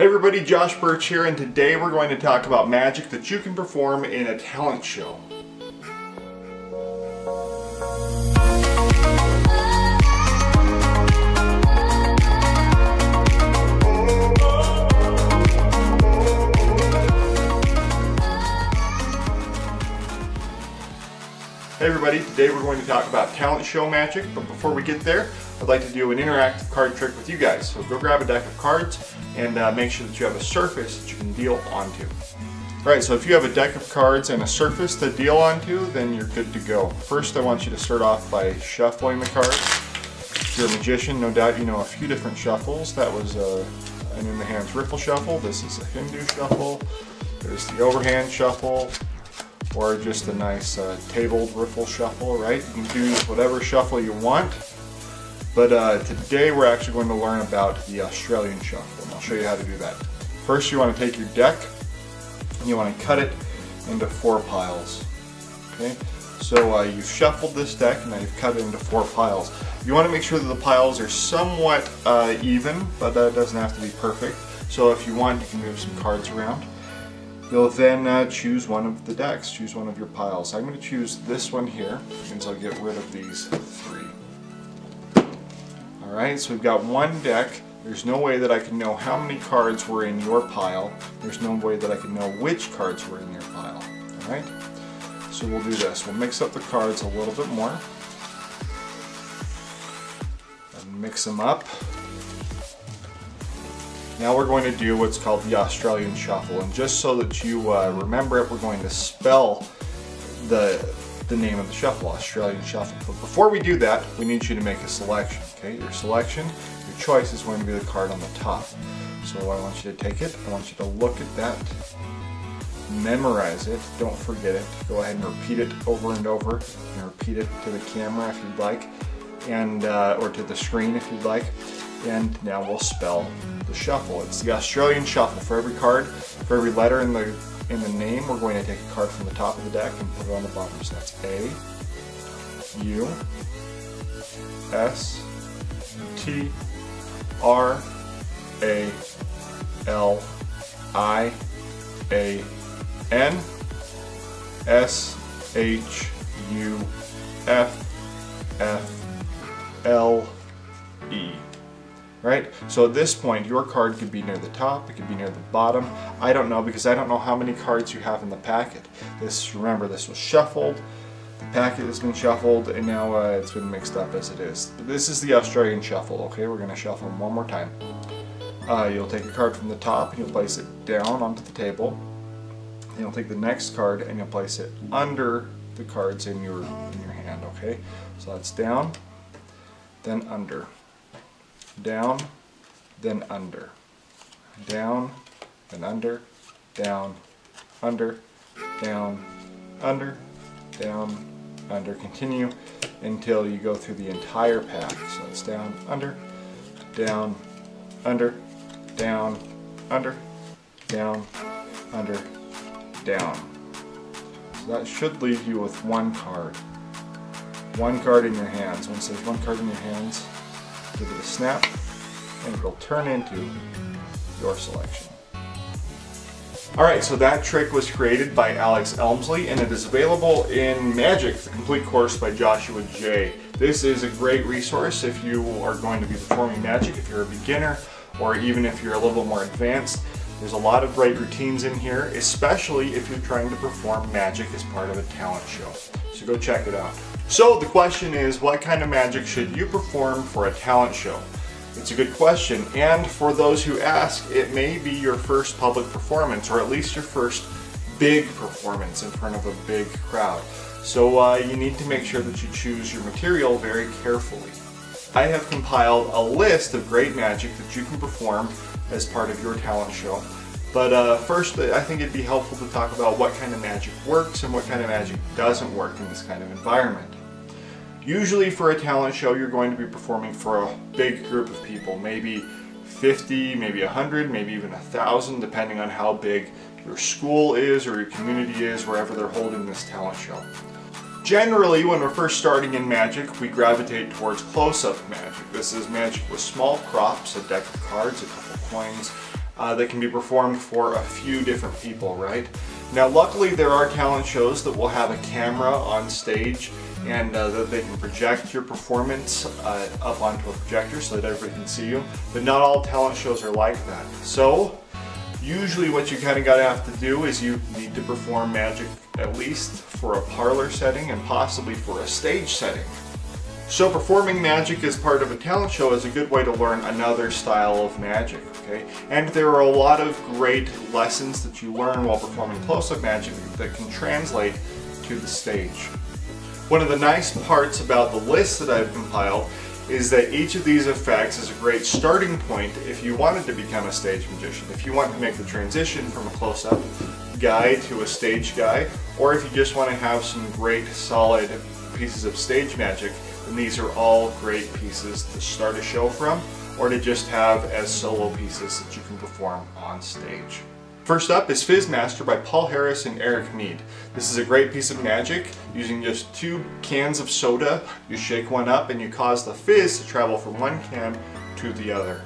Hey everybody, Josh Birch here, and today we're going to talk about magic that you can perform in a talent show. Hey everybody, today we're going to talk about talent show magic, but before we get there, I'd like to do an interactive card trick with you guys. So go grab a deck of cards and make sure that you have a surface that you can deal onto. Alright, so if you have a deck of cards and a surface to deal onto, then you're good to go. First, I want you to start off by shuffling the cards. If you're a magician, no doubt you know a few different shuffles. That was an in the hands riffle shuffle. This is a Hindu shuffle. There's the overhand shuffle, or just a nice tabled riffle shuffle, right? You can do whatever shuffle you want, but today we're actually going to learn about the Australian shuffle, and I'll show you how to do that. First, you want to take your deck, and you want to cut it into 4 piles, okay? So you've shuffled this deck, and now you've cut it into 4 piles. You want to make sure that the piles are somewhat even, but it doesn't have to be perfect. So if you want, you can move some cards around. You'll then choose one of the decks, choose one of your piles. I'm going to choose this one here, and so I'll get rid of these 3. Alright, so we've got one deck. There's no way that I can know how many cards were in your pile. There's no way that I can know which cards were in your pile. Alright, so we'll do this. We'll mix up the cards a little bit more. And mix them up. Now we're going to do what's called the Australian shuffle, and just so that you remember it, we're going to spell the name of the shuffle, Australian shuffle. But before we do that, we need you to make a selection, okay? Your selection, your choice is going to be the card on the top. So I want you to take it, I want you to look at that, memorize it, don't forget it, go ahead and repeat it over and over, and repeat it to the camera if you'd like, and or to the screen if you'd like. And now we'll spell the shuffle. It's the Australian shuffle. For every card, for every letter in the name, we're going to take a card from the top of the deck and put it on the bottom. So that's A, U, S, T, R, A, L, I, A, N, S, H, U, F, F, L, E. Right? So at this point, your card could be near the top, it could be near the bottom. I don't know, because I don't know how many cards you have in the packet. Remember, this was shuffled, the packet has been shuffled, and now it's been mixed up as it is. But this is the Australian shuffle, okay? We're going to shuffle them one more time. You'll take a card from the top, and you'll place it down onto the table. Then you'll take the next card, and you'll place it under the cards in your hand, okay? So that's down, then under. Down, then under. Down, then under. Down, under. Down, under. Down, under. Continue until you go through the entire pack. So it's down, under, down, under, down, under, down, under, down. So that should leave you with one card. One card in your hands. Once there's one card in your hands, give it a snap, and it'll turn into your selection. Alright, so that trick was created by Alex Elmsley, and it is available in Magic, the complete course by Joshua J. This is a great resource if you are going to be performing magic, if you're a beginner, or even if you're a little bit more advanced. There's a lot of great routines in here, especially if you're trying to perform magic as part of a talent show. So go check it out. So the question is, what kind of magic should you perform for a talent show? It's a good question, and for those who ask, it may be your first public performance, or at least your first big performance in front of a big crowd. So you need to make sure that you choose your material very carefully. I have compiled a list of great magic that you can perform as part of your talent show. But first, I think it'd be helpful to talk about what kind of magic works and what kind of magic doesn't work in this kind of environment. Usually for a talent show, you're going to be performing for a big group of people, maybe 50, maybe 100, maybe even 1,000, depending on how big your school is or your community is, wherever they're holding this talent show. Generally, when we're first starting in magic, we gravitate towards close-up magic. This is magic with small props, a deck of cards, a couple coins, that can be performed for a few different people, right? Now luckily there are talent shows that will have a camera on stage and that they can project your performance up onto a projector so that everybody can see you, but not all talent shows are like that. So usually what you kind of gotta have to do is you need to perform magic at least for a parlor setting and possibly for a stage setting. So performing magic as part of a talent show is a good way to learn another style of magic, okay? And there are a lot of great lessons that you learn while performing close-up magic that can translate to the stage. One of the nice parts about the list that I've compiled is that each of these effects is a great starting point if you wanted to become a stage magician. If you want to make the transition from a close-up guy to a stage guy, or if you just want to have some great solid pieces of stage magic, then these are all great pieces to start a show from, or to just have as solo pieces that you can perform on stage. First up is Fizz Master by Paul Harris and Eric Mead. This is a great piece of magic. Using just 2 cans of soda, you shake one up and you cause the fizz to travel from one can to the other.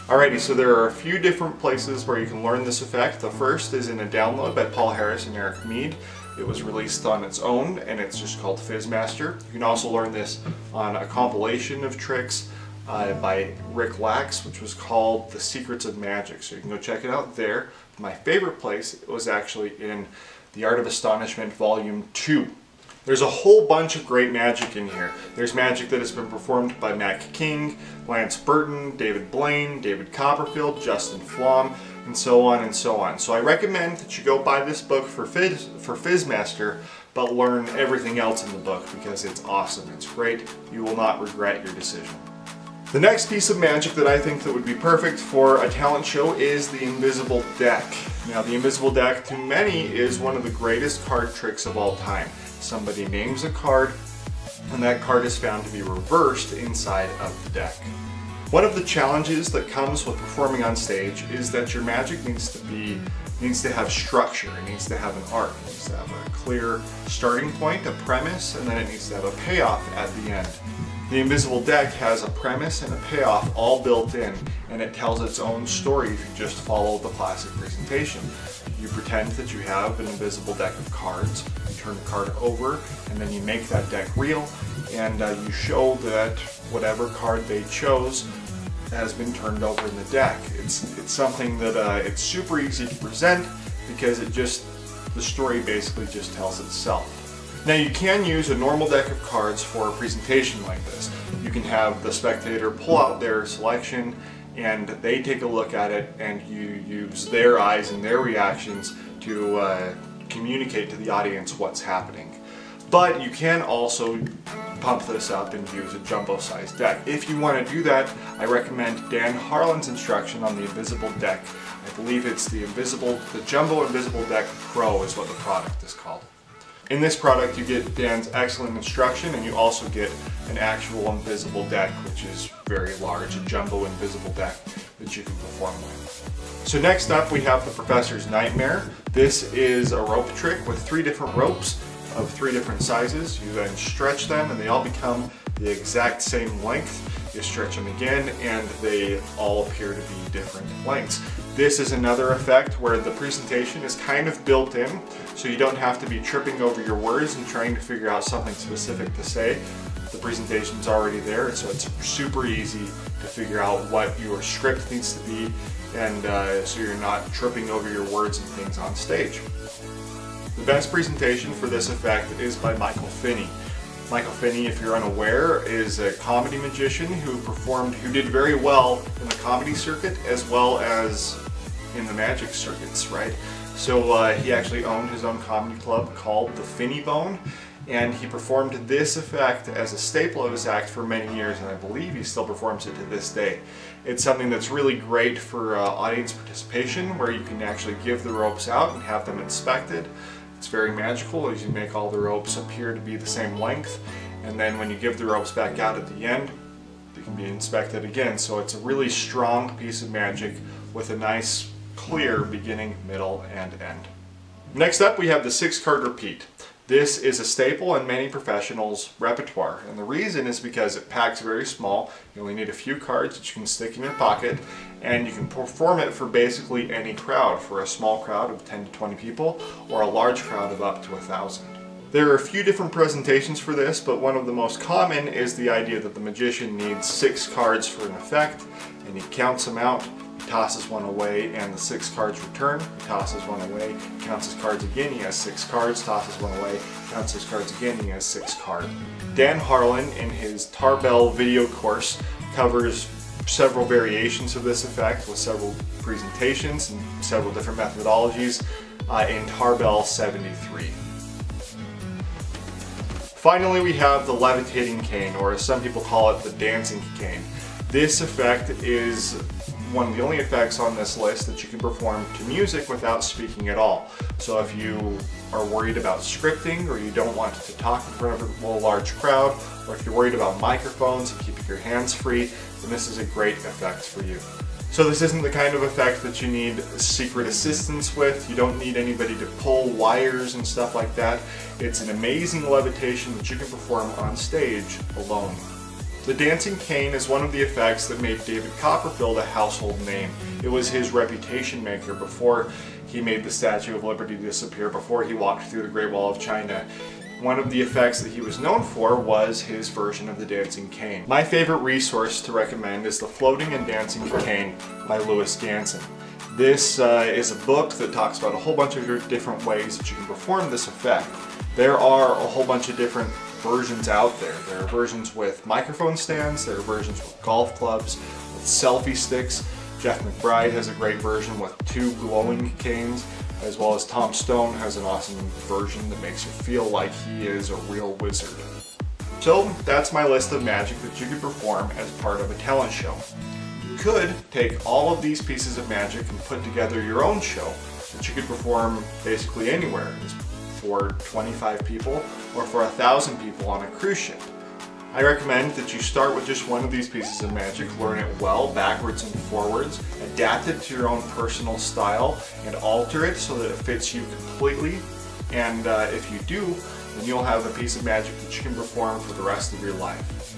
Alrighty, so there are a few different places where you can learn this effect. The first is in a download by Paul Harris and Eric Mead. It was released on its own and it's just called Fizz Master. You can also learn this on a compilation of tricks by Rick Lax, which was called The Secrets of Magic. So you can go check it out there. My favorite place was actually in The Art of Astonishment Volume 2. There's a whole bunch of great magic in here. There's magic that has been performed by Mac King, Lance Burton, David Blaine, David Copperfield, Justin Flom, and so on and so on. So I recommend that you go buy this book for Fizz Master, but learn everything else in the book because it's awesome. It's great. You will not regret your decision. The next piece of magic that I think that would be perfect for a talent show is the invisible deck. Now the invisible deck to many is one of the greatest card tricks of all time. Somebody names a card and that card is found to be reversed inside of the deck. One of the challenges that comes with performing on stage is that your magic needs to have structure, it needs to have an arc, it needs to have a clear starting point, a premise, and then it needs to have a payoff at the end. The invisible deck has a premise and a payoff all built in, and it tells its own story if you just follow the classic presentation. You pretend that you have an invisible deck of cards, you turn the card over, and then you make that deck real, and you show that whatever card they chose has been turned over in the deck. It's something that it's super easy to present because the story basically just tells itself. Now you can use a normal deck of cards for a presentation like this. You can have the spectator pull out their selection and they take a look at it and you use their eyes and their reactions to communicate to the audience what's happening. But you can also pump this up and use a jumbo-sized deck. If you want to do that, I recommend Dan Harlan's instruction on the invisible deck. I believe it's the Jumbo Invisible Deck Pro is what the product is called. In this product you get Dan's excellent instruction and you also get an actual invisible deck which is very large, a jumbo invisible deck that you can perform with. So next up we have the Professor's Nightmare. This is a rope trick with 3 different ropes of 3 different sizes. You then stretch them and they all become the exact same length. You stretch them again and they all appear to be different lengths. This is another effect where the presentation is kind of built in, so you don't have to be tripping over your words and trying to figure out something specific to say. The presentation's already there, so it's super easy to figure out what your script needs to be, and so you're not tripping over your words and things on stage. The best presentation for this effect is by Michael Finney. Michael Finney, if you're unaware, is a comedy magician who did very well in the comedy circuit as well as in the magic circuits, right? So he actually owned his own comedy club called the Finney Bone, and he performed this effect as a staple of his act for many years, and I believe he still performs it to this day. It's something that's really great for audience participation, where you can actually give the ropes out and have them inspected. It's very magical as you make all the ropes appear to be the same length, and then when you give the ropes back out at the end, they can be inspected again. So it's a really strong piece of magic with a nice, clear beginning, middle, and end. Next up we have the 6-card repeat. This is a staple in many professionals' repertoire, and the reason is because it packs very small. You only need a few cards that you can stick in your pocket, and you can perform it for basically any crowd, for a small crowd of 10 to 20 people or a large crowd of up to 1,000. There are a few different presentations for this, but one of the most common is the idea that the magician needs 6 cards for an effect, and he counts them out, he tosses one away, and the 6 cards return. He tosses one away, counts his cards again, he has 6 cards, tosses one away, counts his cards again, he has 6 cards. Dan Harlan, in his Tarbell video course, covers several variations of this effect with several presentations and several different methodologies in Tarbell 73. Finally, we have the Levitating Cane, or as some people call it, the Dancing Cane. This effect is one of the only effects on this list that you can perform to music without speaking at all. So if you are worried about scripting, or you don't want to talk in front of a large crowd, or if you're worried about microphones and keeping your hands free, then this is a great effect for you. So this isn't the kind of effect that you need secret assistance with. You don't need anybody to pull wires and stuff like that. It's an amazing levitation that you can perform on stage alone. The Dancing Cane is one of the effects that made David Copperfield a household name. It was his reputation maker before he made the Statue of Liberty disappear, before he walked through the Great Wall of China. One of the effects that he was known for was his version of the Dancing Cane. My favorite resource to recommend is The Floating and Dancing Cane by Louis Ganson. This is a book that talks about a whole bunch of different ways that you can perform this effect. There are a whole bunch of different versions out there. There are versions with microphone stands, there are versions with golf clubs, with selfie sticks. Jeff McBride has a great version with 2 glowing canes, as well as Tom Stone has an awesome version that makes you feel like he is a real wizard. So that's my list of magic that you could perform as part of a talent show. You could take all of these pieces of magic and put together your own show that you could perform basically anywhere, for 25 people or for 1,000 people on a cruise ship. I recommend that you start with just one of these pieces of magic, learn it well, backwards and forwards, adapt it to your own personal style, and alter it so that it fits you completely. And if you do, then you'll have a piece of magic that you can perform for the rest of your life.